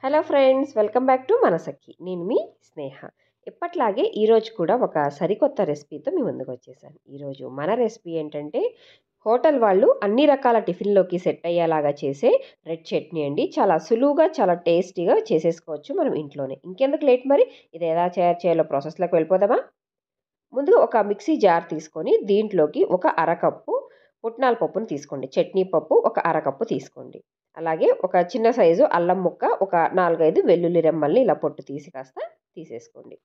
Hello friends, welcome back to Manasakhi. నేను మీ స్నేహ. ఎప్పట్లాగే ఈరోజు కూడా ఒక సరికొత్త రెసిపీతో మీ ముందుకు వచ్చేసాను. ఈరోజు మన రెసిపీ ఏంటంటే హోటల్ వాళ్ళు అన్ని రకాల టిఫిన్లోకి సెట్ అయ్యేలాగా చేసే రెడ్ చట్నీ అండి. చాలా సులువుగా, చాలా టేస్టీగా చేసేసుకోవచ్చు మనం ఇంట్లోనే. ఇంకెందుకు లేట్ మరి, ఇది ఎలా తయారు చేయాలో ప్రాసెస్లోకి వెళ్ళిపోదామా. ముందుగా ఒక మిక్సీ జార్ తీసుకొని దీంట్లోకి ఒక అరకప్పు పుట్నాల పప్పును తీసుకోండి. చట్నీ పప్పు ఒక అరకప్పు తీసుకోండి. అలాగే ఒక చిన్న సైజు అల్లం ముక్క, ఒక 4, 5 వెల్లుల్లి రెమ్మల్ని ఇలా పొట్టు తీసి కాస్త తీసేసుకోండి.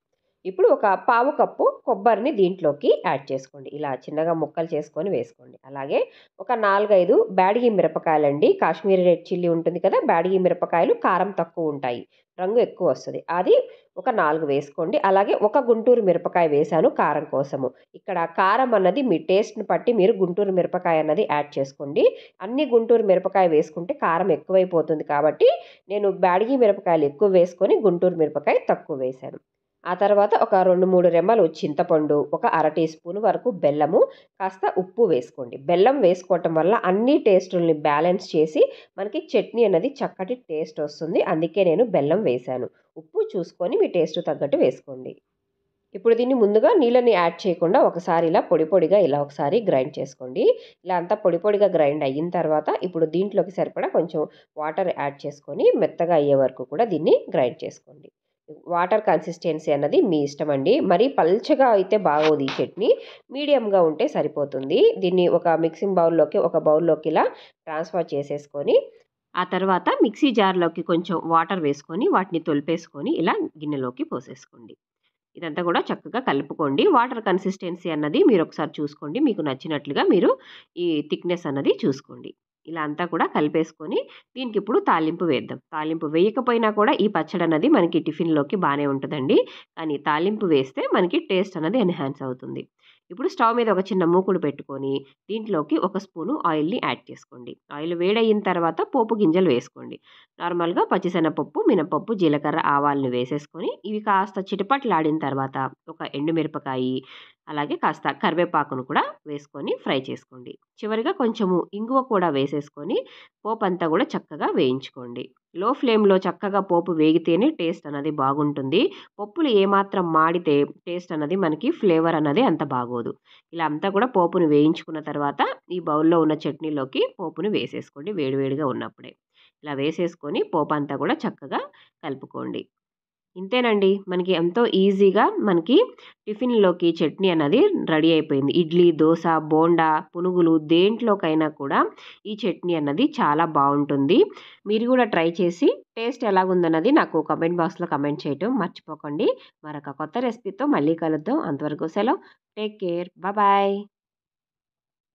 ఇప్పుడు ఒక పావు కప్పు కొబ్బరిని దీంట్లోకి యాడ్ చేసుకోండి. ఇలా చిన్నగా ముక్కలు చేసుకొని వేసుకోండి. అలాగే ఒక 4, 5 బ్యాడగి మిరపకాయలండి. కాశ్మీరీ రెడ్ చిల్లీ ఉంటుంది కదా, బ్యాడగి మిరపకాయలు కారం తక్కువ ఉంటాయి, రంగు ఎక్కువ వస్తుంది. అది ఒక 4 వేసుకోండి. అలాగే ఒక గుంటూరు మిరపకాయ వేశాను కారం కోసము. ఇక్కడ కారం అన్నది మీ టేస్ట్‌ని బట్టి మీరు గుంటూరు మిరపకాయ అన్నది యాడ్ చేసుకోండి. అన్ని గుంటూరు మిరపకాయ వేసుకుంటే కారం ఎక్కువైపోతుంది కాబట్టి నేను బ్యాడగి మిరపకాయలు ఎక్కువ వేసుకొని గుంటూరు మిరపకాయ తక్కువ వేశాను. ఆ తర్వాత ఒక 2, 3 రెమ్మలు చింతపండు, ఒక అర టీ స్పూన్ వరకు బెల్లము, కాస్త ఉప్పు వేసుకోండి. బెల్లం వేసుకోవటం వల్ల అన్ని టేస్టుల్ని బ్యాలెన్స్ చేసి మనకి చట్నీ అనేది చక్కటి టేస్ట్ వస్తుంది. అందుకే నేను బెల్లం వేశాను. ఉప్పు చూసుకొని మీ టేస్ట్ తగ్గట్టు వేసుకోండి. ఇప్పుడు దీన్ని ముందుగా నీళ్ళని యాడ్ చేయకుండా ఒకసారి ఇలా పొడి పొడిగా ఇలా ఒకసారి గ్రైండ్ చేసుకోండి. ఇలా అంతా పొడి పొడిగా గ్రైండ్ అయిన తర్వాత ఇప్పుడు దీంట్లోకి సరిపడా కొంచెం వాటర్ యాడ్ చేసుకొని మెత్తగా అయ్యే వరకు కూడా దీన్ని గ్రైండ్ చేసుకోండి. వాటర్ కన్సిస్టెన్సీ అన్నది మీ ఇష్టం అండి. మరీ పల్చగా అయితే బాగోదు ఈ చట్నీ. మీడియంగా ఉంటే సరిపోతుంది. దీన్ని ఒక మిక్సింగ్ బౌల్లోకి, ఒక బౌల్లోకి ఇలా ట్రాన్స్ఫర్ చేసేసుకొని ఆ తర్వాత మిక్సీ జార్లోకి కొంచెం వాటర్ వేసుకొని వాటిని తొలిపేసుకొని ఇలా గిన్నెలోకి పోసేసుకోండి. ఇదంతా కూడా చక్కగా కలుపుకోండి. వాటర్ కన్సిస్టెన్సీ అన్నది మీరు ఒకసారి చూసుకోండి. మీకు నచ్చినట్లుగా మీరు ఈ థిక్‌నెస్ అన్నది చూసుకోండి. ఇలా అంతా కూడా కలిపేసుకొని దీనికి ఇప్పుడు తాలింపు వేద్దాం. తాలింపు వేయకపోయినా కూడా ఈ పచ్చడి అన్నది మనకి టిఫిన్‌లోకి బానే ఉంటదండి. కానీ తాలింపు వేస్తే మనకి టేస్ట్ అన్నది ఎన్హాన్స్ అవుతుంది. ఇప్పుడు స్టవ్ మీద ఒక చిన్న మూకుడు పెట్టుకొని దీంట్లోకి ఒక స్పూను ఆయిల్‌ని యాడ్ చేసుకోండి. ఆయిల్ వేడయిన తర్వాత పోపు గింజలు వేసుకోండి. నార్మల్‌గా పచ్చిశనగపప్పు, మినపప్పు, జీలకర్ర, ఆవాలను వేసేసుకొని ఇవి కాస్త చిటపటలాడిన తర్వాత ఒక ఎండుమిరపకాయి, అలాగే కాస్త కరివేపాకును కూడా వేసుకొని ఫ్రై చేసుకోండి. చివరిగా కొంచెము ఇంగువ కూడా వేసేసుకొని పోపంతా కూడా చక్కగా వేయించుకోండి. లో ఫ్లేమ్‌లో చక్కగా పోపు వేగితేనే టేస్ట్ అన్నది బాగుంటుంది. పప్పులు ఏమాత్రం మాడితే టేస్ట్ అన్నది మనకి ఫ్లేవర్ అన్నది అంత బాగోదు. ఇలా అంతా కూడా పోపును వేయించుకున్న తర్వాత ఈ బౌల్‌లో ఉన్న చట్నీలోకి పోపును వేసేసుకోండి వేడి వేడిగా ఉన్నప్పుడే. ఇలా వేసేసుకొని పోపంతా కూడా చక్కగా కలుపుకోండి. ఇంతేనండి. మనకి ఎంతో ఈజీగా మనకి టిఫిన్‌లోకి చట్నీ అన్నది రెడీ అయిపోయింది. ఇడ్లీ, దోస, బోండా, పునుగులు దేంట్లోకైనా కూడా ఈ చట్నీ అన్నది చాలా బావుంటుంది. మీరు కూడా ట్రై చేసి టేస్ట్ ఎలాగుందన్నది నాకు కామెంట్ బాక్స్‌లో కామెంట్ చేయటం మర్చిపోకండి. మరొక కొత్త రెసిపీతో మళ్ళీ కలుద్దాం. అంతవరకు సెలవు. Take care. బాయ్.